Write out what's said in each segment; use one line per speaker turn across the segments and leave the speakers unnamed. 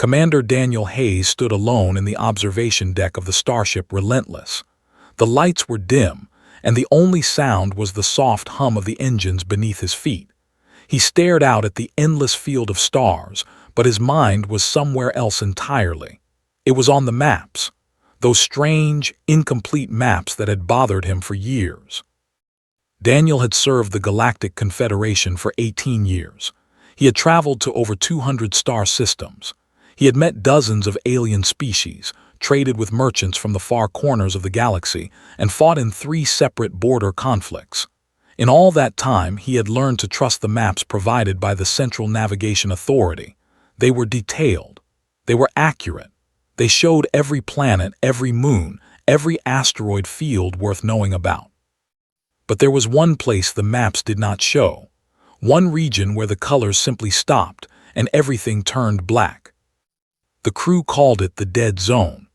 Commander Daniel Hayes stood alone in the observation deck of the starship Relentless. The lights were dim, and the only sound was the soft hum of the engines beneath his feet. He stared out at the endless field of stars, but his mind was somewhere else entirely. It was on the maps, those strange, incomplete maps that had bothered him for years. Daniel had served the Galactic Confederation for 18 years. He had traveled to over 200 star systems. He had met dozens of alien species, traded with merchants from the far corners of the galaxy, and fought in 3 separate border conflicts. In all that time, he had learned to trust the maps provided by the Central Navigation Authority. They were detailed. They were accurate. They showed every planet, every moon, every asteroid field worth knowing about. But there was one place the maps did not show, one region where the colors simply stopped and everything turned black. The crew called it the Dead Zone.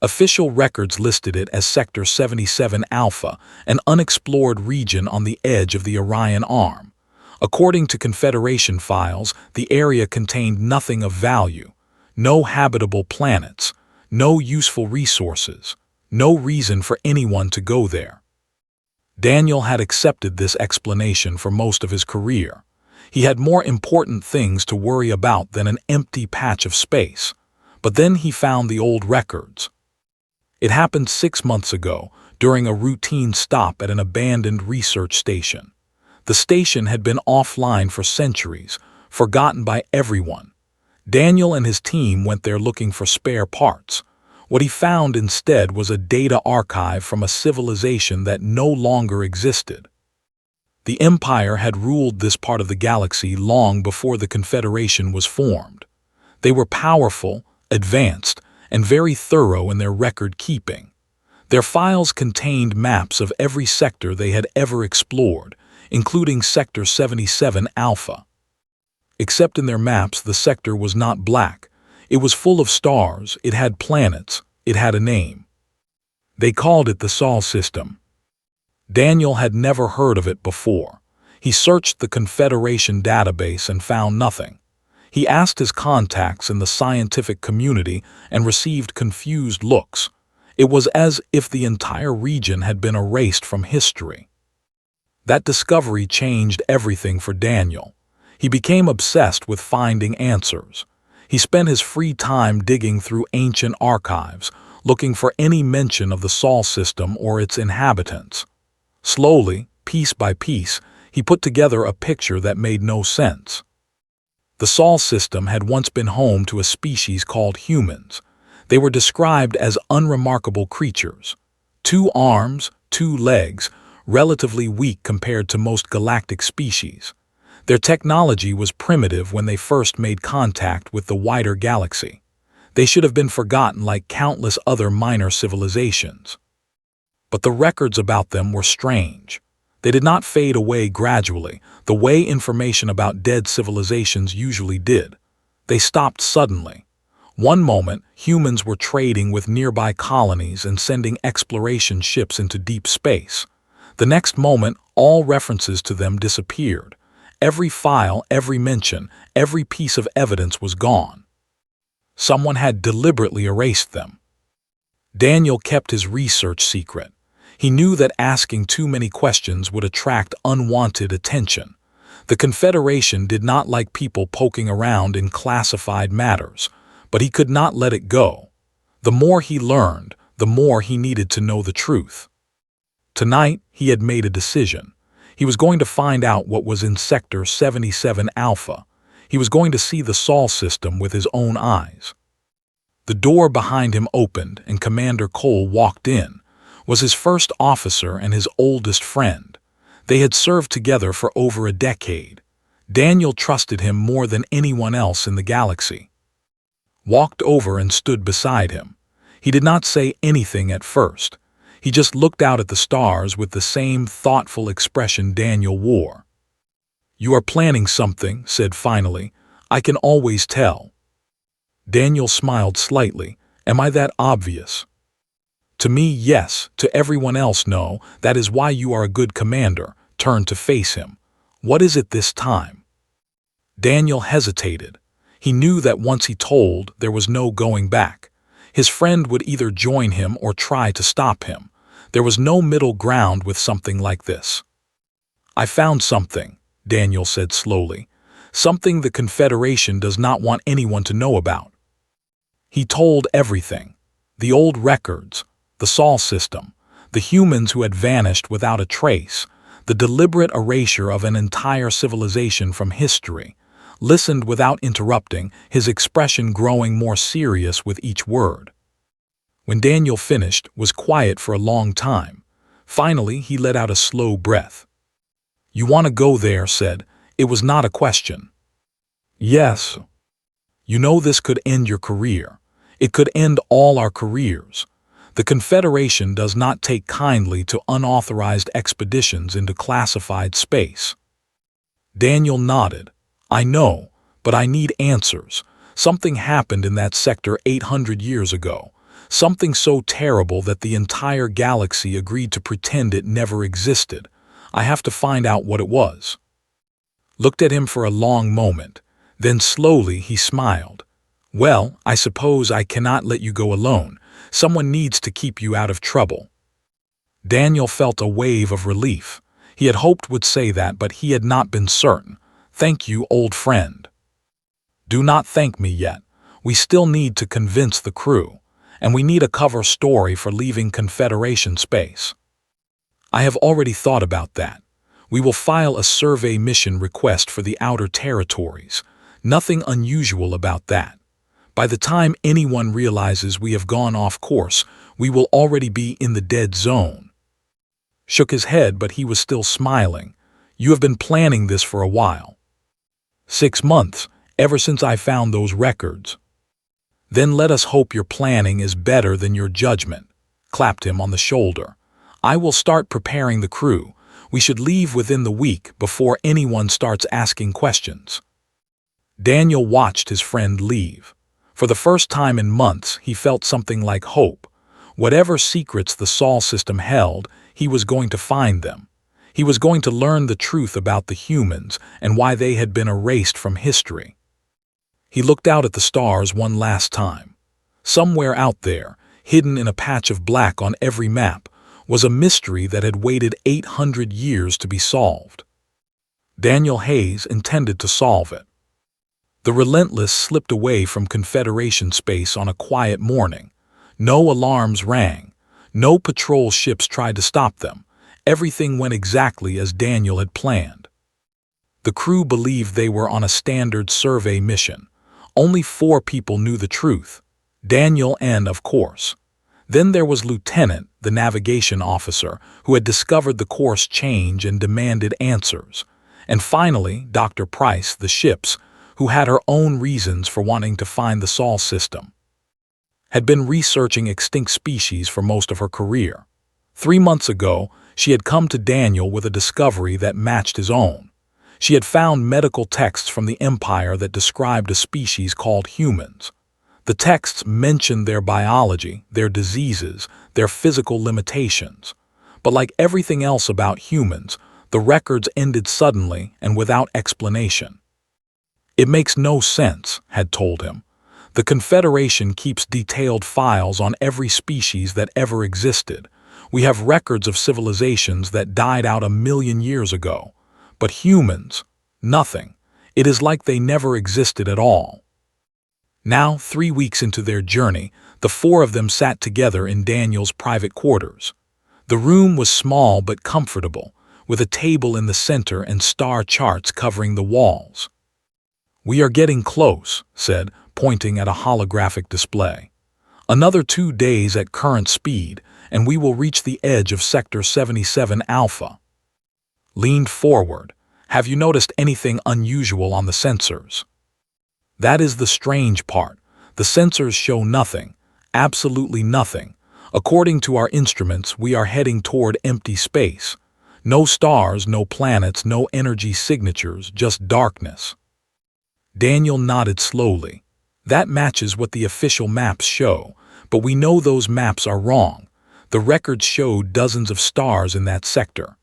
Official records listed it as Sector 77 Alpha, an unexplored region on the edge of the Orion Arm. According to Confederation files, the area contained nothing of value, no habitable planets, no useful resources, no reason for anyone to go there. Daniel had accepted this explanation for most of his career. He had more important things to worry about than an empty patch of space. But then he found the old records. It happened 6 months ago, during a routine stop at an abandoned research station. The station had been offline for centuries, forgotten by everyone. Daniel and his team went there looking for spare parts. What he found instead was a data archive from a civilization that no longer existed. The Empire had ruled this part of the galaxy long before the Confederation was formed. They were powerful, advanced, and very thorough in their record-keeping. Their files contained maps of every sector they had ever explored, including Sector 77 Alpha. Except in their maps, the sector was not black. It was full of stars, it had planets, it had a name. They called it the Sol system. Daniel had never heard of it before. He searched the Confederation database and found nothing. He asked his contacts in the scientific community and received confused looks. It was as if the entire region had been erased from history. That discovery changed everything for Daniel. He became obsessed with finding answers. He spent his free time digging through ancient archives, looking for any mention of the Sol system or its inhabitants. Slowly, piece by piece, he put together a picture that made no sense. The Sol system had once been home to a species called humans. They were described as unremarkable creatures. 2 arms, 2 legs, relatively weak compared to most galactic species. Their technology was primitive when they first made contact with the wider galaxy. They should have been forgotten like countless other minor civilizations. But the records about them were strange. They did not fade away gradually, the way information about dead civilizations usually did. They stopped suddenly. One moment, humans were trading with nearby colonies and sending exploration ships into deep space. The next moment, all references to them disappeared. Every file, every mention, every piece of evidence was gone. Someone had deliberately erased them. Daniel kept his research secret. He knew that asking too many questions would attract unwanted attention. The Confederation did not like people poking around in classified matters, but he could not let it go. The more he learned, the more he needed to know the truth. Tonight, he had made a decision. He was going to find out what was in Sector 77 Alpha. He was going to see the Sol system with his own eyes. The door behind him opened and Commander Cole walked in. Was his first officer and his oldest friend. They had served together for over a decade. Daniel trusted him more than anyone else in the galaxy. Walked over and stood beside him. He did not say anything at first. He just looked out at the stars with the same thoughtful expression Daniel wore. "You are planning something," said finally. "I can always tell." Daniel smiled slightly. "Am I that obvious?" "To me, yes. To everyone else, no. That is why you are a good commander." Turned to face him. "What is it this time?" Daniel hesitated. He knew that once he told, there was no going back. His friend would either join him or try to stop him. There was no middle ground with something like this. "I found something," Daniel said slowly. "Something the Confederation does not want anyone to know about." He told everything. The old records, the Sol system, the humans who had vanished without a trace, the deliberate erasure of an entire civilization from history. Listened without interrupting, his expression growing more serious with each word. When Daniel finished, was quiet for a long time. Finally, he let out a slow breath. "You want to go there," said. It was not a question. "Yes." "You know this could end your career. It could end all our careers. The Confederation does not take kindly to unauthorized expeditions into classified space." Daniel nodded. "I know, but I need answers. Something happened in that sector 800 years ago. Something so terrible that the entire galaxy agreed to pretend it never existed. I have to find out what it was." Looked at him for a long moment. Then slowly he smiled. "Well, I suppose I cannot let you go alone. Someone needs to keep you out of trouble." Daniel felt a wave of relief. He had hoped would say that, but he had not been certain. "Thank you, old friend." "Do not thank me yet. We still need to convince the crew, and we need a cover story for leaving Confederation space." "I have already thought about that. We will file a survey mission request for the outer territories. Nothing unusual about that. By the time anyone realizes we have gone off course, we will already be in the dead zone." Shook his head, but he was still smiling. "You have been planning this for a while." 6 months, ever since I found those records." "Then let us hope your planning is better than your judgment." Clapped him on the shoulder. "I will start preparing the crew. We should leave within the week before anyone starts asking questions." Daniel watched his friend leave. For the first time in months, he felt something like hope. Whatever secrets the Sol system held, he was going to find them. He was going to learn the truth about the humans and why they had been erased from history. He looked out at the stars one last time. Somewhere out there, hidden in a patch of black on every map, was a mystery that had waited 800 years to be solved. Daniel Hayes intended to solve it. The Relentless slipped away from Confederation space on a quiet morning. No alarms rang. No patrol ships tried to stop them. Everything went exactly as Daniel had planned. The crew believed they were on a standard survey mission. Only 4 people knew the truth. Daniel and, of course. Then there was Lieutenant, the navigation officer, who had discovered the course change and demanded answers. And finally, Dr. Price, the ship's, who had her own reasons for wanting to find the Sol system. Had been researching extinct species for most of her career. 3 months ago, she had come to Daniel with a discovery that matched his own. She had found medical texts from the Empire that described a species called humans. The texts mentioned their biology, their diseases, their physical limitations. But like everything else about humans, the records ended suddenly and without explanation. "It makes no sense," had told him. "The Confederation keeps detailed files on every species that ever existed. We have records of civilizations that died out 1,000,000 years ago. But humans, nothing. It is like they never existed at all." Now, 3 weeks into their journey, the 4 of them sat together in Daniel's private quarters. The room was small but comfortable, with a table in the center and star charts covering the walls. "We are getting close," said, pointing at a holographic display. "Another 2 days at current speed, and we will reach the edge of Sector 77 Alpha." Leaned forward. "Have you noticed anything unusual on the sensors?" "That is the strange part. The sensors show nothing, absolutely nothing. According to our instruments, we are heading toward empty space. No stars, no planets, no energy signatures, just darkness." Daniel nodded slowly. "That matches what the official maps show, but we know those maps are wrong. The records showed dozens of stars in that sector."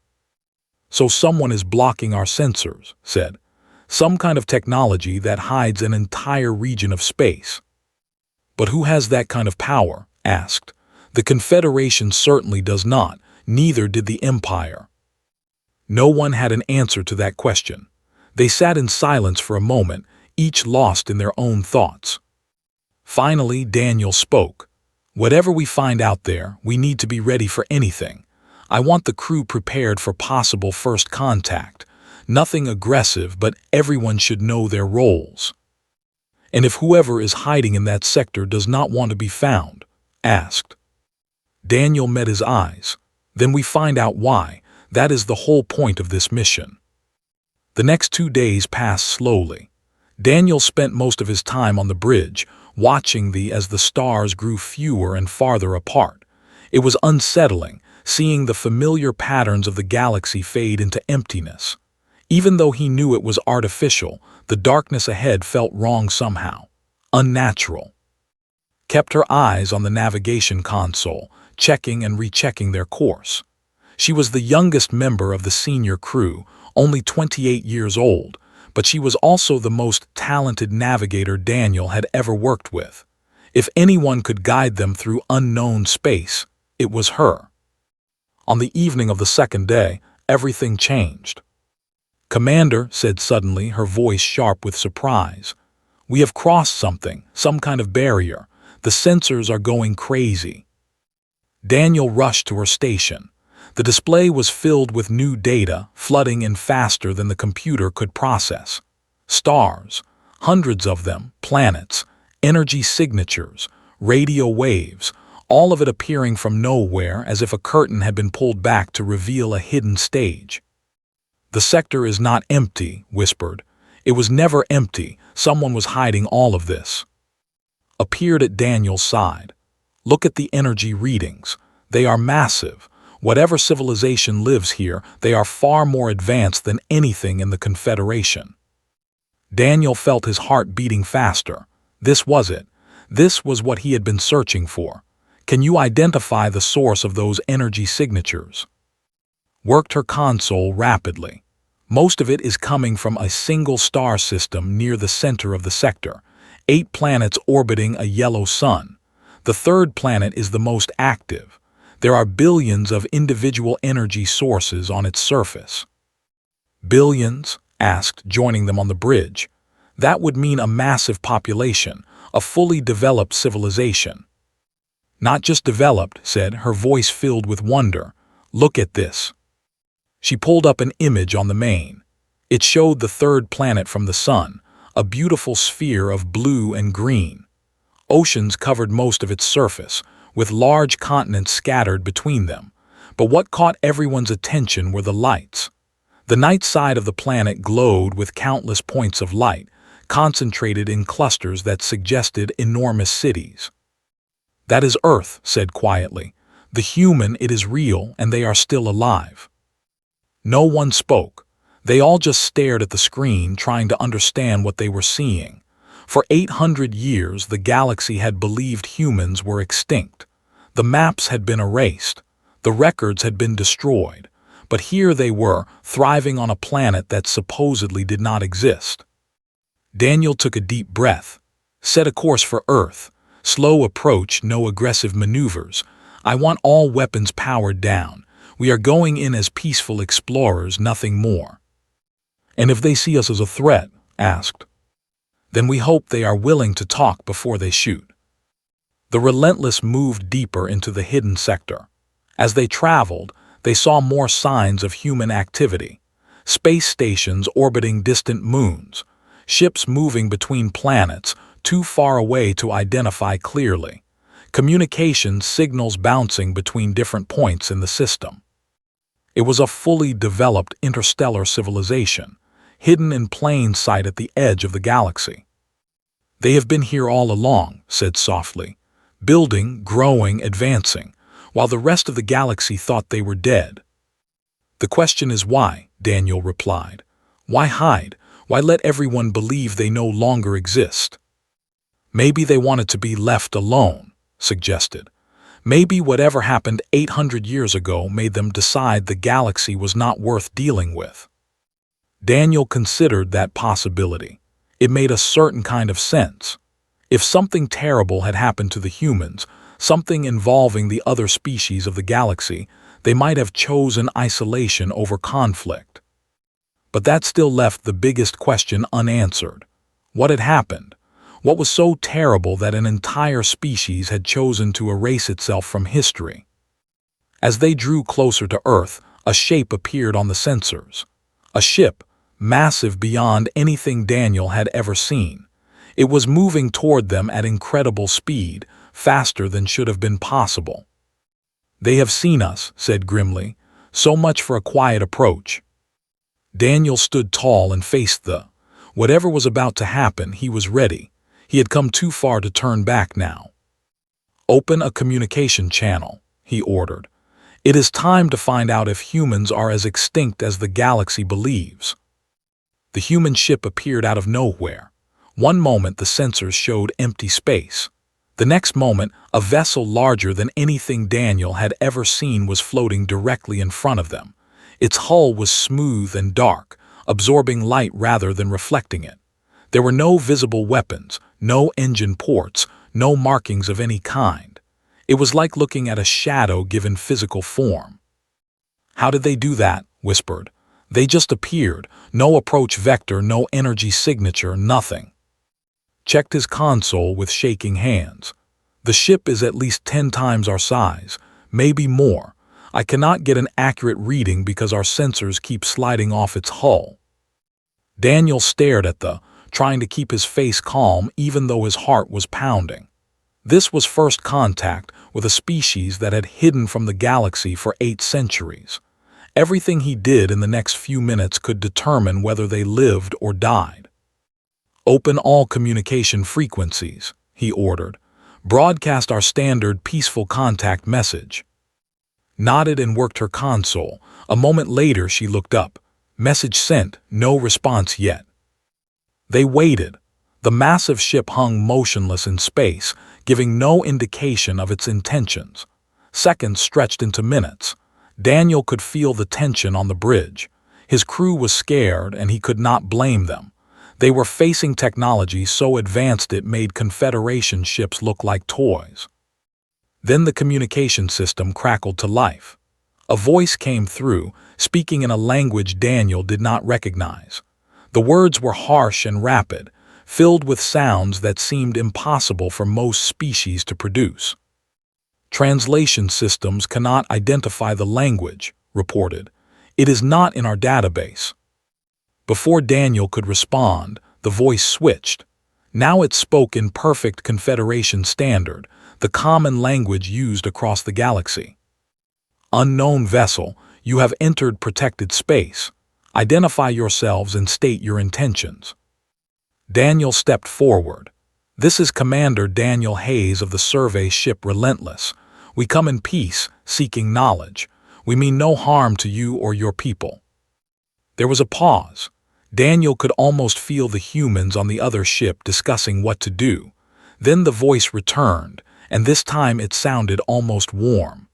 "So someone is blocking our sensors," said. Some kind of technology that hides an entire region of space. But who has that kind of power? Asked. The Confederation certainly does not, neither did the Empire. No one had an answer to that question. They sat in silence for a moment, each lost in their own thoughts. Finally, Daniel spoke. Whatever we find out there, we need to be ready for anything. I want the crew prepared for possible first contact. Nothing aggressive, but everyone should know their roles. And if whoever is hiding in that sector does not want to be found? Asked. Daniel met his eyes. Then we find out why. That is the whole point of this mission. The next 2 days passed slowly. Daniel spent most of his time on the bridge, watching as the stars grew fewer and farther apart. It was unsettling, seeing the familiar patterns of the galaxy fade into emptiness. Even though he knew it was artificial, the darkness ahead felt wrong somehow, unnatural. Kept her eyes on the navigation console, checking and rechecking their course. She was the youngest member of the senior crew, only 28 years old, but she was also the most talented navigator Daniel had ever worked with. If anyone could guide them through unknown space, it was her. On the evening of the second day, everything changed. "Commander," said suddenly, her voice sharp with surprise. "We have crossed something, some kind of barrier. The sensors are going crazy." Daniel rushed to her station. The display was filled with new data, flooding in faster than the computer could process. Stars, hundreds of them, planets, energy signatures, radio waves, all of it appearing from nowhere as if a curtain had been pulled back to reveal a hidden stage. "The sector is not empty," whispered. "It was never empty. Someone was hiding all of this." Appeared at Daniel's side. "Look at the energy readings. They are massive. Whatever civilization lives here, they are far more advanced than anything in the Confederation." Daniel felt his heart beating faster. This was it. This was what he had been searching for. "Can you identify the source of those energy signatures?" Worked her console rapidly. "Most of it is coming from a single star system near the center of the sector. 8 planets orbiting a yellow sun. The third planet is the most active. There are billions of individual energy sources on its surface." "Billions?" asked, joining them on the bridge. "That would mean a massive population, a fully developed civilization." "Not just developed," said, her voice filled with wonder. "Look at this." She pulled up an image on the main. It showed the third planet from the sun, a beautiful sphere of blue and green. Oceans covered most of its surface, with large continents scattered between them. But what caught everyone's attention were the lights. The night side of the planet glowed with countless points of light, concentrated in clusters that suggested enormous cities. "That is Earth," said quietly. "The human, it is real, and they are still alive." No one spoke. They all just stared at the screen, trying to understand what they were seeing. For 800 years, the galaxy had believed humans were extinct. The maps had been erased. The records had been destroyed. But here they were, thriving on a planet that supposedly did not exist. Daniel took a deep breath. "Set a course for Earth. Slow approach, no aggressive maneuvers. I want all weapons powered down. We are going in as peaceful explorers, nothing more." "And if they see us as a threat?" asked. "Then we hope they are willing to talk before they shoot." The Relentless moved deeper into the hidden sector. As they traveled, they saw more signs of human activity. Space stations orbiting distant moons, ships moving between planets, too far away to identify clearly, communication signals bouncing between different points in the system. It was a fully developed interstellar civilization, hidden in plain sight at the edge of the galaxy. "They have been here all along," said softly, "building, growing, advancing, while the rest of the galaxy thought they were dead." "The question is why," Daniel replied. "Why hide? Why let everyone believe they no longer exist?" "Maybe they wanted to be left alone," suggested. "Maybe whatever happened 800 years ago made them decide the galaxy was not worth dealing with." Daniel considered that possibility. It made a certain kind of sense. If something terrible had happened to the humans, something involving the other species of the galaxy, they might have chosen isolation over conflict. But that still left the biggest question unanswered. What had happened? What was so terrible that an entire species had chosen to erase itself from history? As they drew closer to Earth, a shape appeared on the sensors. A ship, massive beyond anything Daniel had ever seen. It was moving toward them at incredible speed, faster than should have been possible. "They have seen us," said grimly. "So much for a quiet approach." Daniel stood tall and faced whatever was about to happen. He was ready. He had come too far to turn back now. "Open a communication channel," he ordered. "It is time to find out if humans are as extinct as the galaxy believes." The human ship appeared out of nowhere. One moment the sensors showed empty space. The next moment, a vessel larger than anything Daniel had ever seen was floating directly in front of them. Its hull was smooth and dark, absorbing light rather than reflecting it. There were no visible weapons, no engine ports, no markings of any kind. It was like looking at a shadow given physical form. "How did they do that?" whispered. "They just appeared. No approach vector, no energy signature, nothing." Checked his console with shaking hands. "The ship is at least 10 times our size, maybe more. I cannot get an accurate reading because our sensors keep sliding off its hull." Daniel stared at trying to keep his face calm even though his heart was pounding. This was first contact with a species that had hidden from the galaxy for 8 centuries. Everything he did in the next few minutes could determine whether they lived or died. "Open all communication frequencies," he ordered. "Broadcast our standard peaceful contact message." Nodded and worked her console. A moment later she looked up. Message sent, no response yet. They waited. The massive ship hung motionless in space, giving no indication of its intentions. Seconds stretched into minutes. Daniel could feel the tension on the bridge. His crew was scared, and he could not blame them. They were facing technology so advanced it made Confederation ships look like toys. Then the communication system crackled to life. A voice came through, speaking in a language Daniel did not recognize. The words were harsh and rapid, filled with sounds that seemed impossible for most species to produce. "Translation systems cannot identify the language," reported. "It is not in our database." Before Daniel could respond, the voice switched. Now it spoke in perfect Confederation standard, the common language used across the galaxy. "Unknown vessel, you have entered protected space. Identify yourselves and state your intentions." Daniel stepped forward. "This is Commander Daniel Hayes of the survey ship Relentless. We come in peace, seeking knowledge. We mean no harm to you or your people." There was a pause. Daniel could almost feel the humans on the other ship discussing what to do. Then the voice returned, and this time it sounded almost warm.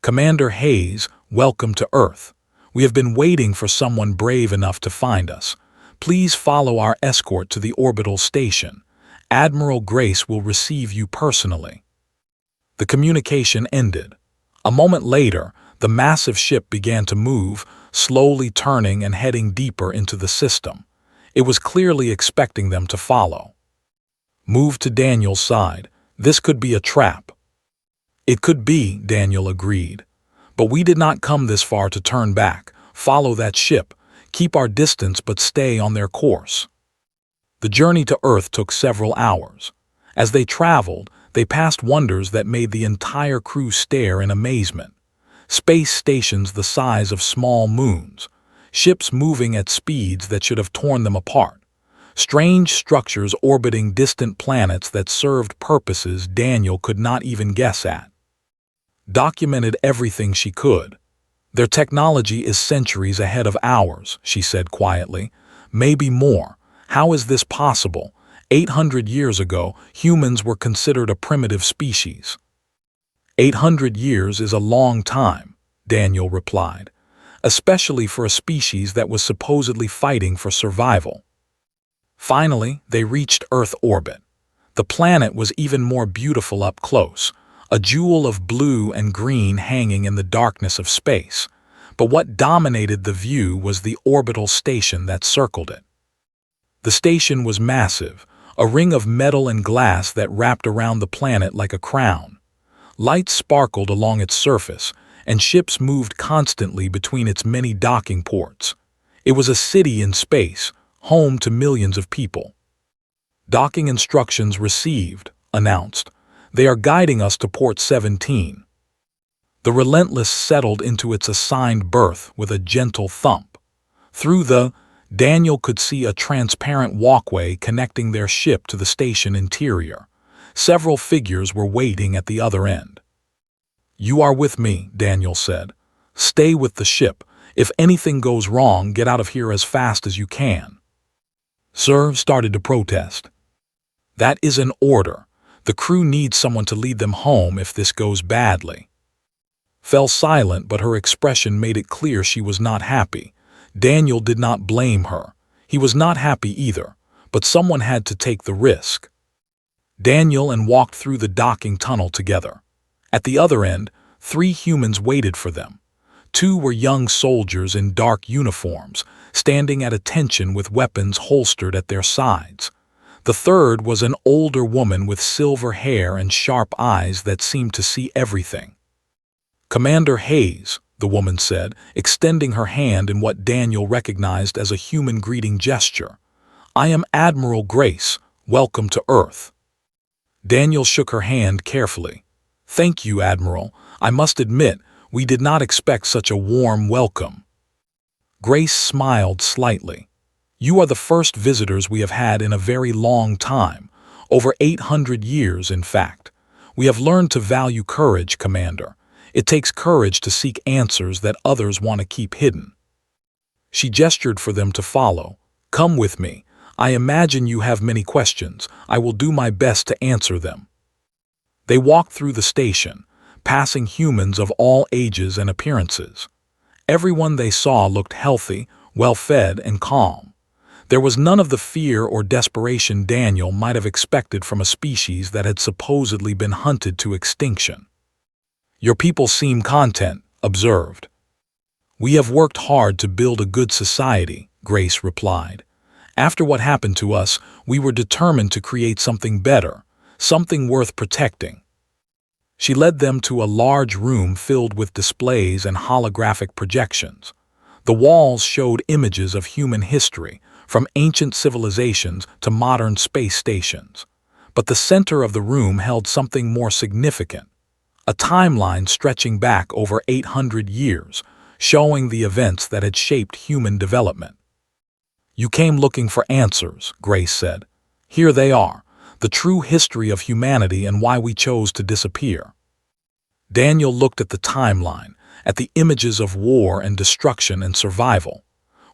"Commander Hayes, welcome to Earth. We have been waiting for someone brave enough to find us. Please follow our escort to the orbital station. Admiral Grace will receive you personally." The communication ended. A moment later, the massive ship began to move, slowly turning and heading deeper into the system. It was clearly expecting them to follow. Move to Daniel's side. This could be a trap. "It could be," Daniel agreed. "But we did not come this far to turn back. Follow that ship. Keep our distance but stay on their course." The journey to Earth took several hours. As they traveled, they passed wonders that made the entire crew stare in amazement. Space stations the size of small moons. Ships moving at speeds that should have torn them apart. Strange structures orbiting distant planets that served purposes Daniel could not even guess at. Documented everything she could. "Their technology is centuries ahead of ours," she said quietly. "Maybe more. How is this possible? 800 years ago, humans were considered a primitive species." 800 years is a long time," Daniel replied. especially for a species that was supposedly fighting for survival. Finally, they reached Earth orbit. The planet was even more beautiful up close, a jewel of blue and green hanging in the darkness of space. But what dominated the view was the orbital station that circled it. The station was massive, a ring of metal and glass that wrapped around the planet like a crown. Lights sparkled along its surface, and ships moved constantly between its many docking ports. It was a city in space, home to millions of people. "Docking instructions received," announced. "They are guiding us to port 17. The Relentless settled into its assigned berth with a gentle thump. Through the Daniel could see a transparent walkway connecting their ship to the station interior. Several figures were waiting at the other end. "You are with me," Daniel said. "Stay with the ship. If anything goes wrong, get out of here as fast as you can." Sir started to protest. "That is an order. The crew needs someone to lead them home if this goes badly." Fell silent, but her expression made it clear she was not happy. Daniel did not blame her. He was not happy either, but someone had to take the risk. Daniel and walked through the docking tunnel together. At the other end, 3 humans waited for them. 2 were young soldiers in dark uniforms, standing at attention with weapons holstered at their sides. The third was an older woman with silver hair and sharp eyes that seemed to see everything. "Commander Hayes," the woman said, extending her hand in what Daniel recognized as a human greeting gesture. "I am Admiral Grace. Welcome to Earth." Daniel shook her hand carefully. "Thank you, Admiral. I must admit, we did not expect such a warm welcome." Grace smiled slightly. "You are the first visitors we have had in a very long time, over 800 years, in fact. We have learned to value courage, Commander. It takes courage to seek answers that others want to keep hidden." She gestured for them to follow. "Come with me. I imagine you have many questions. I will do my best to answer them." They walked through the station, passing humans of all ages and appearances. Everyone they saw looked healthy, well-fed, and calm. There was none of the fear or desperation Daniel might have expected from a species that had supposedly been hunted to extinction. "Your people seem content," observed. "We have worked hard to build a good society," Grace replied. "After what happened to us, we were determined to create something better, something worth protecting." She led them to a large room filled with displays and holographic projections. The walls showed images of human history, from ancient civilizations to modern space stations. But the center of the room held something more significant. A timeline stretching back over 800 years, showing the events that had shaped human development. "You came looking for answers," Grace said. "Here they are, the true history of humanity and why we chose to disappear." Daniel looked at the timeline, at the images of war and destruction and survival.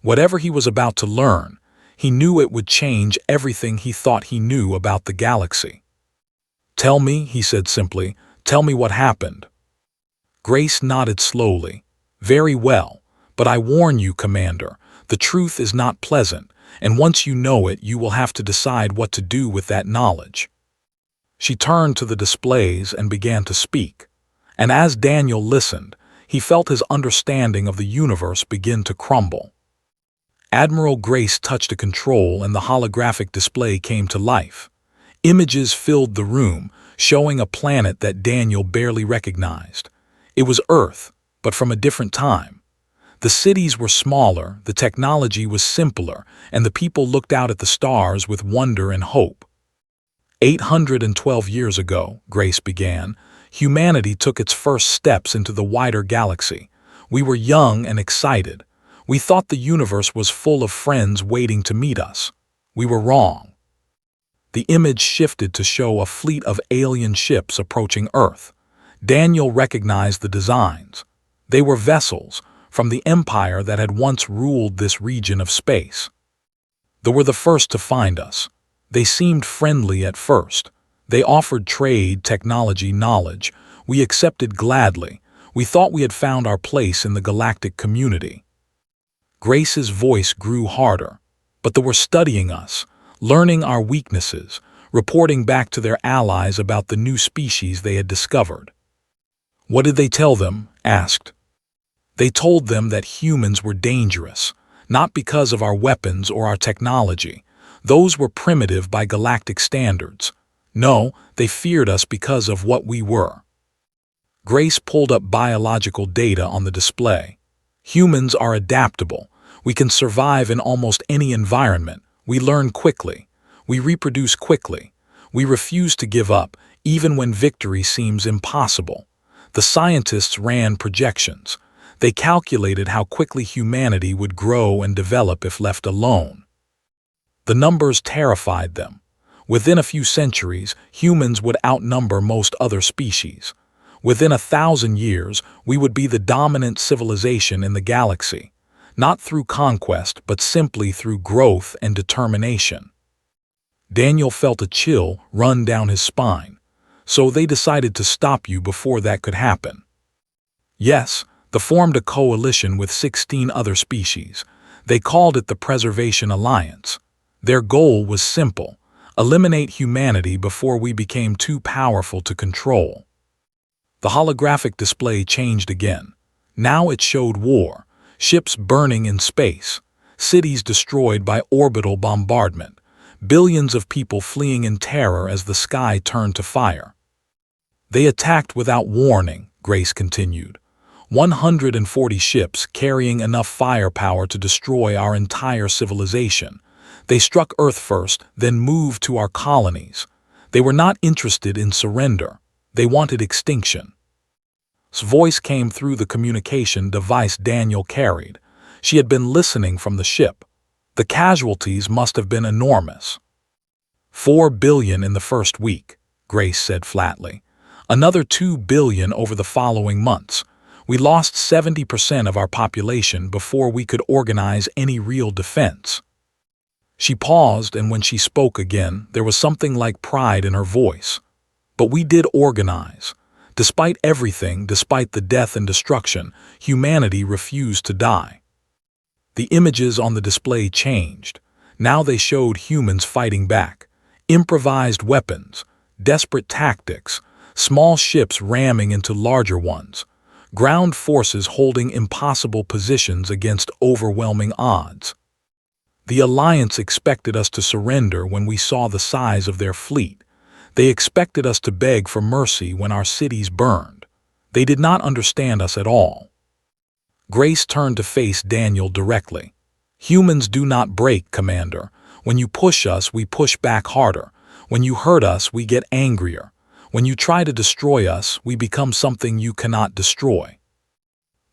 Whatever he was about to learn, he knew it would change everything he thought he knew about the galaxy. "Tell me," he said simply, "tell me what happened." Grace nodded slowly. "Very well, but I warn you, Commander, the truth is not pleasant, and once you know it, you will have to decide what to do with that knowledge." She turned to the displays and began to speak. And as Daniel listened, he felt his understanding of the universe begin to crumble. Admiral Grace touched a control and the holographic display came to life. Images filled the room, showing a planet that Daniel barely recognized. It was Earth, but from a different time. The cities were smaller, the technology was simpler, and the people looked out at the stars with wonder and hope. 812 years ago, Grace began, humanity took its first steps into the wider galaxy. We were young and excited. We thought the universe was full of friends waiting to meet us. We were wrong. The image shifted to show a fleet of alien ships approaching Earth. Daniel recognized the designs. They were vessels from the empire that had once ruled this region of space. They were the first to find us. They seemed friendly at first. They offered trade, technology, knowledge. We accepted gladly. We thought we had found our place in the galactic community. Grace's voice grew harder, but they were studying us, learning our weaknesses, reporting back to their allies about the new species they had discovered. What did they tell them? Asked. They told them that humans were dangerous, not because of our weapons or our technology. Those were primitive by galactic standards. No, they feared us because of what we were. Grace pulled up biological data on the display. Humans are adaptable. We can survive in almost any environment. We learn quickly. We reproduce quickly. We refuse to give up, even when victory seems impossible. The scientists ran projections. They calculated how quickly humanity would grow and develop if left alone. The numbers terrified them. Within a few centuries, humans would outnumber most other species. Within 1,000 years, we would be the dominant civilization in the galaxy, not through conquest, but simply through growth and determination. Daniel felt a chill run down his spine. So they decided to stop you before that could happen. Yes, they formed a coalition with 16 other species. They called it the Preservation Alliance. Their goal was simple: eliminate humanity before we became too powerful to control. The holographic display changed again. Now it showed war, ships burning in space, cities destroyed by orbital bombardment, billions of people fleeing in terror as the sky turned to fire. They attacked without warning, Grace continued. 140 ships carrying enough firepower to destroy our entire civilization. They struck Earth first, then moved to our colonies. They were not interested in surrender. They wanted extinction. His voice came through the communication device Daniel carried. She had been listening from the ship. The casualties must have been enormous. 4 billion in the first week, Grace said flatly. Another 2 billion over the following months. We lost 70% of our population before we could organize any real defense. She paused, and when she spoke again, there was something like pride in her voice. But we did organize. Despite everything, despite the death and destruction, humanity refused to die. The images on the display changed. Now they showed humans fighting back. Improvised weapons, desperate tactics, small ships ramming into larger ones, ground forces holding impossible positions against overwhelming odds. The Alliance expected us to surrender when we saw the size of their fleet. They expected us to beg for mercy when our cities burned. They did not understand us at all. Grace turned to face Daniel directly. Humans do not break, Commander. When you push us, we push back harder. When you hurt us, we get angrier. When you try to destroy us, we become something you cannot destroy.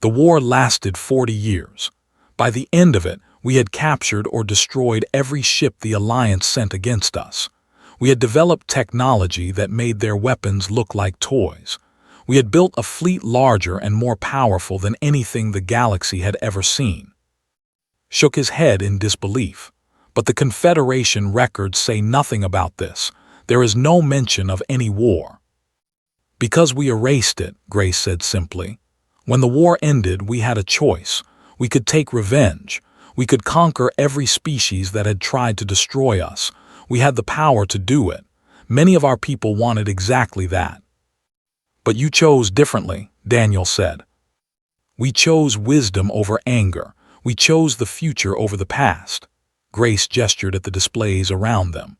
The war lasted 40 years. By the end of it, we had captured or destroyed every ship the Alliance sent against us. We had developed technology that made their weapons look like toys. We had built a fleet larger and more powerful than anything the galaxy had ever seen. Shook his head in disbelief. But the Confederation records say nothing about this. There is no mention of any war. Because we erased it, Grace said simply. When the war ended, we had a choice. We could take revenge. We could conquer every species that had tried to destroy us. We had the power to do it. Many of our people wanted exactly that. But you chose differently, Daniel said. We chose wisdom over anger. We chose the future over the past. Grace gestured at the displays around them.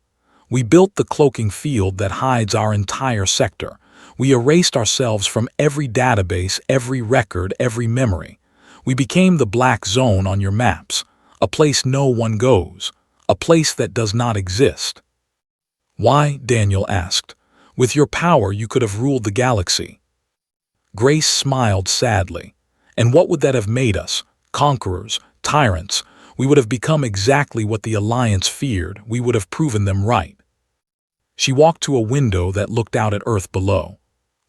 We built the cloaking field that hides our entire sector. We erased ourselves from every database, every record, every memory. We became the black zone on your maps, a place no one goes, a place that does not exist. Why? Daniel asked. With your power, you could have ruled the galaxy. Grace smiled sadly. And what would that have made us? Conquerors, tyrants. We would have become exactly what the Alliance feared. We would have proven them right. She walked to a window that looked out at Earth below.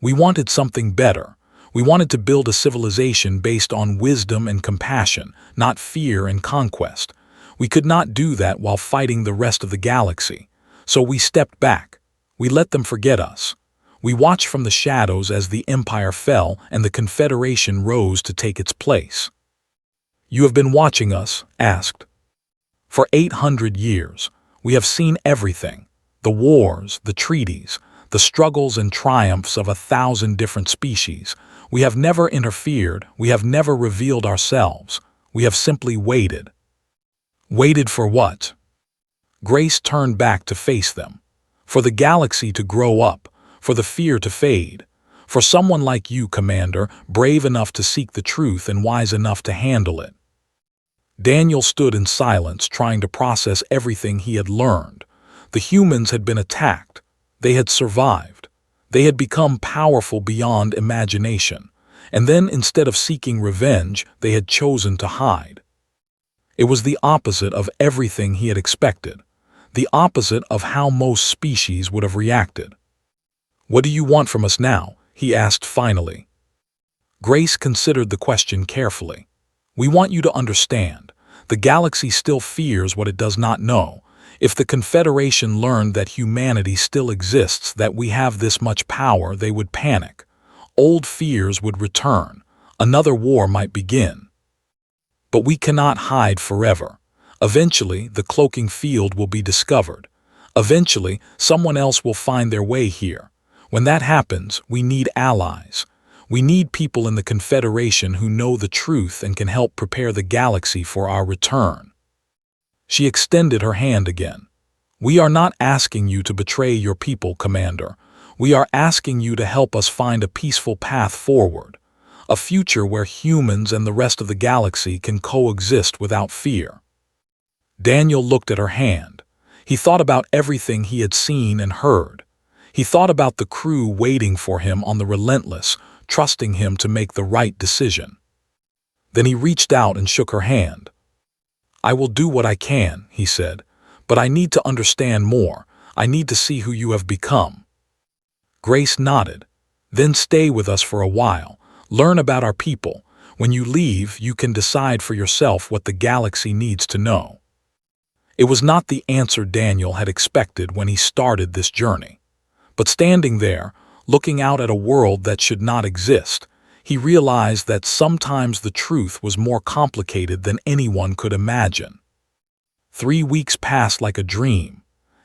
We wanted something better. We wanted to build a civilization based on wisdom and compassion, not fear and conquest. We could not do that while fighting the rest of the galaxy. So we stepped back. We let them forget us. We watched from the shadows as the Empire fell and the Confederation rose to take its place. You have been watching us, asked. For 800 years, we have seen everything. The wars, the treaties, the struggles and triumphs of 1,000 different species. We have never interfered, we have never revealed ourselves. We have simply waited. Waited for what? Grace turned back to face them. For the galaxy to grow up, for the fear to fade. For someone like you, Commander, brave enough to seek the truth and wise enough to handle it. Daniel stood in silence, trying to process everything he had learned. The humans had been attacked. They had survived. They had become powerful beyond imagination. And then, instead of seeking revenge, they had chosen to hide. It was the opposite of everything he had expected. The opposite of how most species would have reacted. What do you want from us now? He asked finally. Grace considered the question carefully. We want you to understand. The galaxy still fears what it does not know. If the Confederation learned that humanity still exists, that we have this much power, they would panic. Old fears would return. Another war might begin. But we cannot hide forever. Eventually, the cloaking field will be discovered. Eventually, someone else will find their way here. When that happens, we need allies. We need people in the Confederation who know the truth and can help prepare the galaxy for our return. She extended her hand again. We are not asking you to betray your people, Commander. We are asking you to help us find a peaceful path forward. A future where humans and the rest of the galaxy can coexist without fear. Daniel looked at her hand. He thought about everything he had seen and heard. He thought about the crew waiting for him on the Relentless, trusting him to make the right decision. Then he reached out and shook her hand. I will do what I can, he said, but I need to understand more. I need to see who you have become. Grace nodded. Then stay with us for a while. Learn about our people. When you leave, you can decide for yourself what the galaxy needs to know. It was not the answer Daniel had expected when he started this journey. But standing there, looking out at a world that should not exist, he realized that sometimes the truth was more complicated than anyone could imagine. 3 weeks passed like a dream.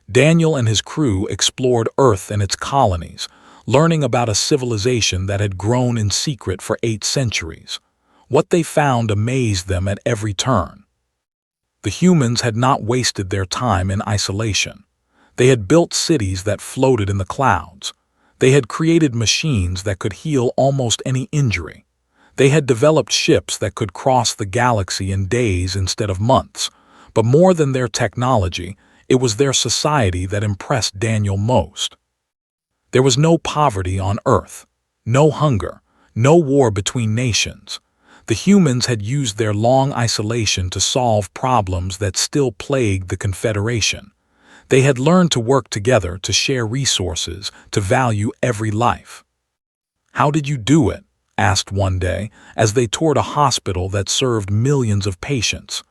Daniel and his crew explored Earth and its colonies, learning about a civilization that had grown in secret for 8 centuries. What they found amazed them at every turn. The humans had not wasted their time in isolation. They had built cities that floated in the clouds. They had created machines that could heal almost any injury. They had developed ships that could cross the galaxy in days instead of months. But more than their technology, it was their society that impressed Daniel most. There was no poverty on Earth, no hunger, no war between nations. The humans had used their long isolation to solve problems that still plagued the Confederation. They had learned to work together, to share resources, to value every life. How did you do it? Asked one day, as they toured a hospital that served millions of patients.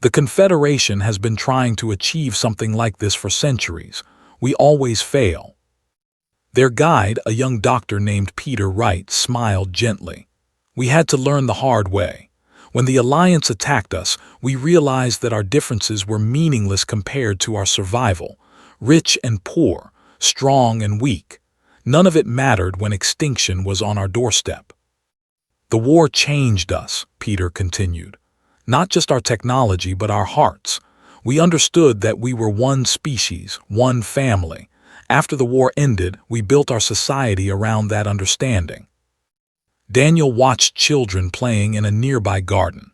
The Confederation has been trying to achieve something like this for centuries. We always fail. Their guide, a young doctor named Peter Wright, smiled gently. We had to learn the hard way. When the Alliance attacked us, we realized that our differences were meaningless compared to our survival. Rich and poor, strong and weak. None of it mattered when extinction was on our doorstep. The war changed us, Peter continued. Not just our technology, but our hearts. We understood that we were one species, one family. After the war ended, we built our society around that understanding. Daniel watched children playing in a nearby garden.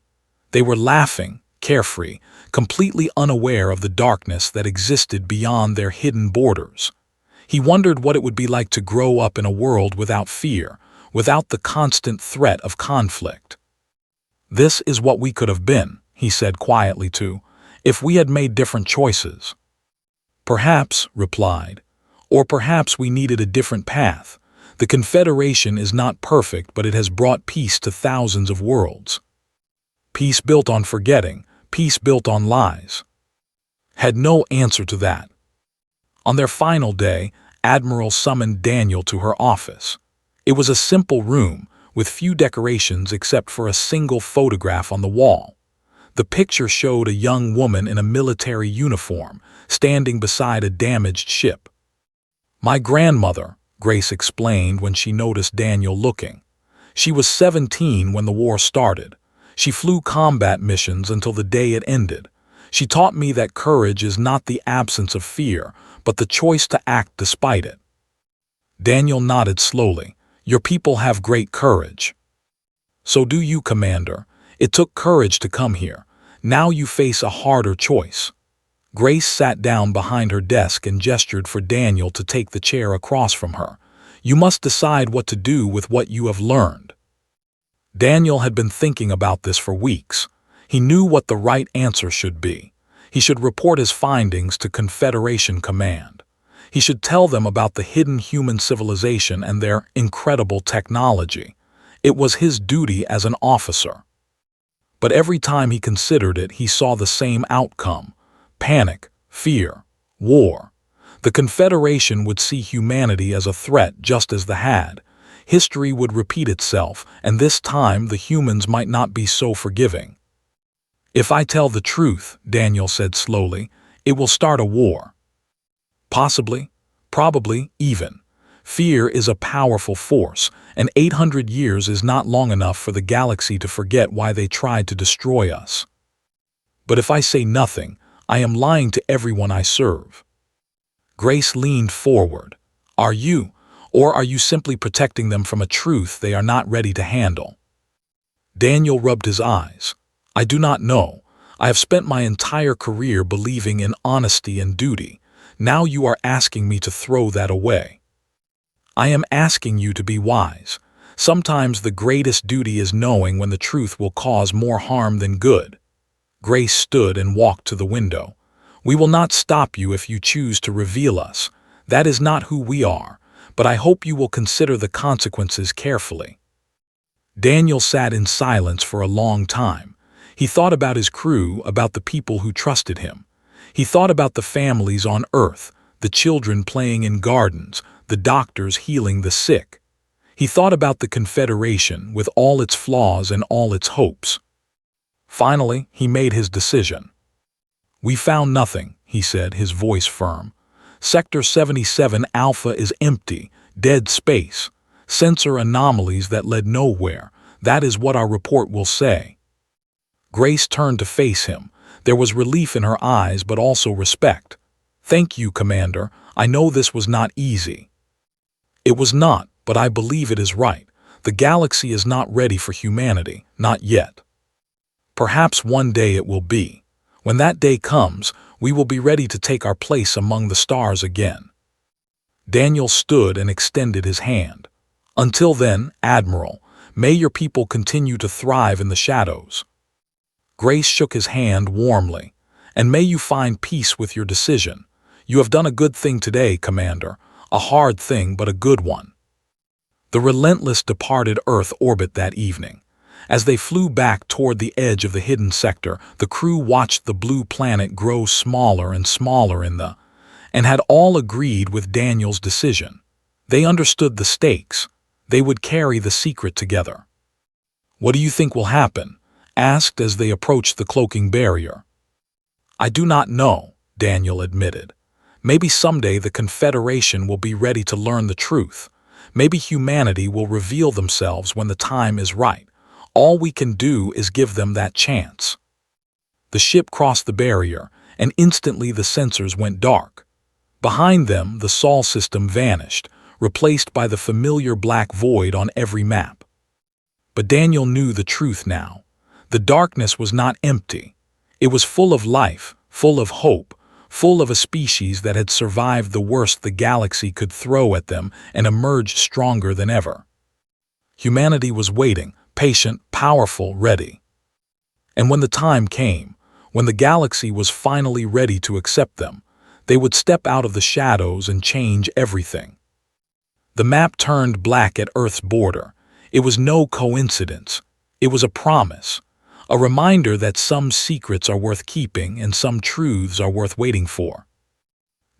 They were laughing, carefree, completely unaware of the darkness that existed beyond their hidden borders. He wondered what it would be like to grow up in a world without fear, without the constant threat of conflict. This is what we could have been, he said quietly too, if we had made different choices. Perhaps, replied, or perhaps we needed a different path. The Confederation is not perfect, but it has brought peace to thousands of worlds. Peace built on forgetting, peace built on lies. Had no answer to that. On their final day, Admiral summoned Daniel to her office. It was a simple room, with few decorations except for a single photograph on the wall. The picture showed a young woman in a military uniform, standing beside a damaged ship. "My grandmother," Grace explained when she noticed Daniel looking. "She was 17 when the war started. She flew combat missions until the day it ended. She taught me that courage is not the absence of fear, but the choice to act despite it." Daniel nodded slowly. "Your people have great courage." "So do you, Commander. It took courage to come here. Now you face a harder choice." Grace sat down behind her desk and gestured for Daniel to take the chair across from her. "You must decide what to do with what you have learned." Daniel had been thinking about this for weeks. He knew what the right answer should be. He should report his findings to Confederation Command. He should tell them about the hidden human civilization and their incredible technology. It was his duty as an officer. But every time he considered it, he saw the same outcome: panic, fear, war. The Confederation would see humanity as a threat just as the had. History would repeat itself, and this time the humans might not be so forgiving. "If I tell the truth," Daniel said slowly, "it will start a war." "Possibly, probably, even. Fear is a powerful force, and 800 years is not long enough for the galaxy to forget why they tried to destroy us. But if I say nothing, I am lying to everyone I serve." Grace leaned forward. "Are you, or are you simply protecting them from a truth they are not ready to handle?" Daniel rubbed his eyes. "I do not know. I have spent my entire career believing in honesty and duty. Now you are asking me to throw that away." "I am asking you to be wise. Sometimes the greatest duty is knowing when the truth will cause more harm than good." Grace stood and walked to the window. "We will not stop you if you choose to reveal us. That is not who we are, but I hope you will consider the consequences carefully." Daniel sat in silence for a long time. He thought about his crew, about the people who trusted him. He thought about the families on Earth, the children playing in gardens, the doctors healing the sick. He thought about the Confederation, with all its flaws and all its hopes. Finally, he made his decision. "We found nothing," he said, his voice firm. "Sector 77 Alpha is empty, dead space. Sensor anomalies that led nowhere. That is what our report will say." Grace turned to face him. There was relief in her eyes, but also respect. "Thank you, Commander. I know this was not easy." "It was not, but I believe it is right. The galaxy is not ready for humanity, not yet. Perhaps one day it will be. When that day comes, we will be ready to take our place among the stars again." Daniel stood and extended his hand. "Until then, Admiral, may your people continue to thrive in the shadows." Grace shook his hand warmly. "And may you find peace with your decision. You have done a good thing today, Commander. A hard thing, but a good one." The Relentless departed Earth orbit that evening. As they flew back toward the edge of the hidden sector, the crew watched the blue planet grow smaller and smaller and had all agreed with Daniel's decision. They understood the stakes. They would carry the secret together. "What do you think will happen?" asked as they approached the cloaking barrier. "I do not know," Daniel admitted. "Maybe someday the Confederation will be ready to learn the truth. Maybe humanity will reveal themselves when the time is right. All we can do is give them that chance." The ship crossed the barrier, and instantly the sensors went dark. Behind them, the Sol system vanished, replaced by the familiar black void on every map. But Daniel knew the truth now. The darkness was not empty. It was full of life, full of hope, full of a species that had survived the worst the galaxy could throw at them and emerged stronger than ever. Humanity was waiting, patient, powerful, ready. And when the time came, when the galaxy was finally ready to accept them, they would step out of the shadows and change everything. The map turned black at Earth's border. It was no coincidence. It was a promise. A reminder that some secrets are worth keeping and some truths are worth waiting for.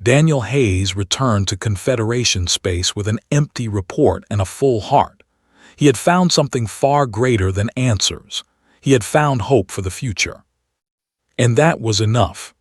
Daniel Hayes returned to Confederation space with an empty report and a full heart. He had found something far greater than answers. He had found hope for the future. And that was enough.